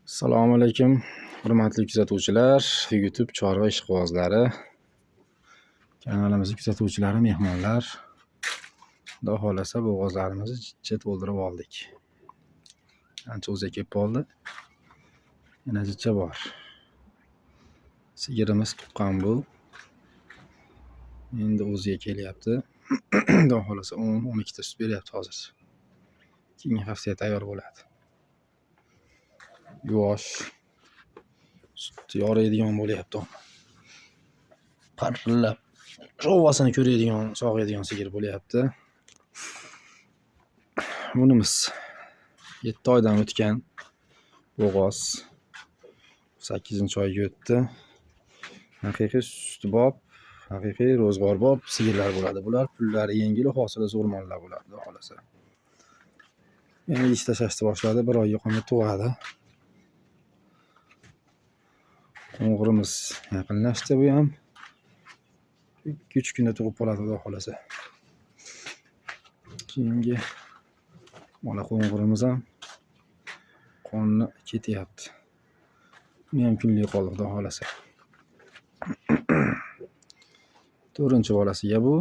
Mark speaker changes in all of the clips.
Speaker 1: Assalomu alaykum, hurmatli kuzatuvchilar, YouTube chorva ishqibozlari, kanalimiz kuzatuvchilari, mehmonlar. Xudo xolasa bo'g'ozlarimizni jichcha to'ldirib oldik. Ancha o'ziga kelib qoldi. Yana jichcha bor. Sigirimiz tuqqan bu. Endi o'ziga kelyapti. Xudo xolasa 10-12 ta sut beryapti hozir. Keyingi haftaga tayyor bo'ladi. Yuvosh, sut yoriydigan bo'lyapti. Parillab sho'vasini ko'radigan, sog'aydigan sigir bo'lyapti. Bunimiz 7 oydan o'tgan bo'g'oz. 8-oyga o'tdi. Haqiqiy sutbob, haqiqiy ro'zg'orbob sigirlar bo'ladi. Bular pullari yengil, hosili zo'r mollar bo'ladi, xudo xolasa. Endi ish tashlashni boshladi, 1 oyga qolmay tug'adi. Qo'ng'irimiz yaqinlashdi, bu ham 2-3 kunda tug'ib qoladi, xudo xolasa. Keyingi bola qo'ng'irimiz ham qonni ketyapti. Buni ham kunli qoldi, xudo xolasa. 4-bolasiga bu,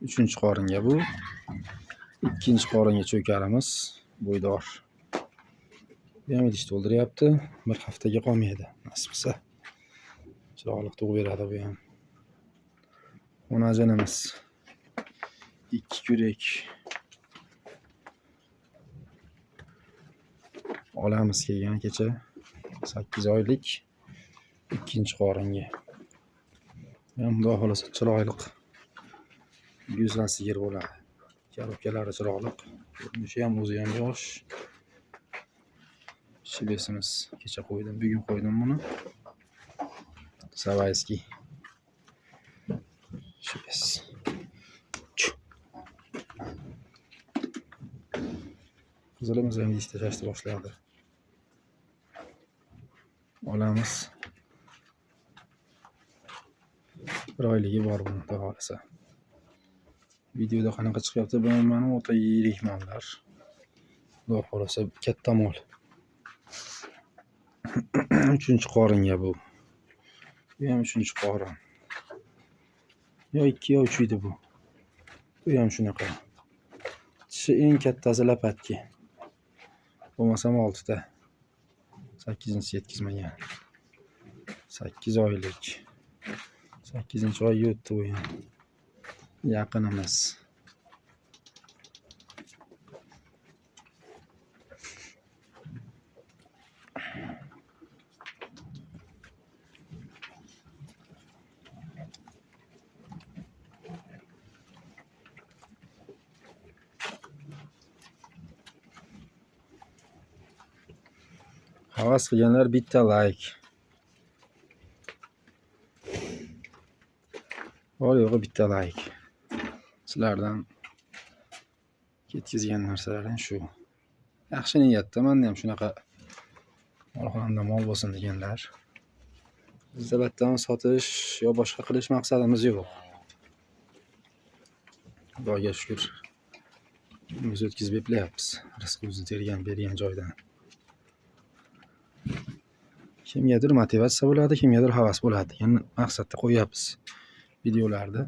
Speaker 1: 3-qoringa bu, 2-qoringa cho'karimiz bo'ydor. Bu ham idish to'ldiryapti. 1 haftaga qolmaydi, nasib qilsa. Chiroqli tug'ib beradi bu ham. Onajinimiz 2 kurak. Olamiz kelgan kecha 8 oylik 2-qoringa. Ham xudo xolasa chiroyli go'zal sigir bo'ladi. Korobkalari chiroyli. Ko'rinishi ham o'zi ham yosh. Shibesimiz kecha qo'ydim, bugun qo'ydim buni. Savayskiy shibes. Qizilimiz ham idish tashlashni boshladi. Olamiz 1 oyligi bor buni, xudo xolasa. Videoda qanaqa chiqyapti bilmayman, o'ta yirik mollar. Xudo xolasa katta mol. 3-qoringa bu. Bu ham 3-qorin. Yo 2 yo 3 edi bu. Bu ham shunaqa. Tishi eng kattasi lapatki. Bo'lmasam 6 ta. 8-inchi yetkazmagan. 8 oylik. 8-oyga o'tdi bu ham. Yaqinimiz. Havas qilganlar bitta like. Bor yo'g'i bitta like. Sizlardan ketkizgan narsalarim shu. Yaxshi niyatda, menda ham shunaqa molxonamda mol bo'lsin deganlar. Bizda battan sotish yo boshqa qilish maqsadimiz yo'q. Xudoga shukr. Biz o'tkazib beryapmiz. Rizqimizni tergan, bergan joydan. Kimgadir motivatsiya bo'ladi, kimgadir havas bo'ladi degan maqsadda qo'yapmiz videolarda.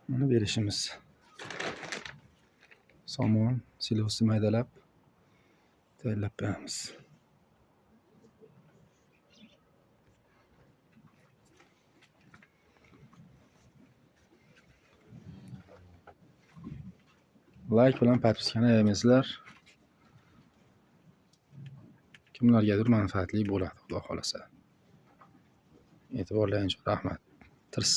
Speaker 1: Buni berishimiz. Somon, silosni maydalab tayyorlab beramiz. Like bilan podpiskani ayamaysizlar. Kimlargadir manfaatli bo'ladi, xudo xolasa. E'tiborlaringiz uchun rahmat. Tirs.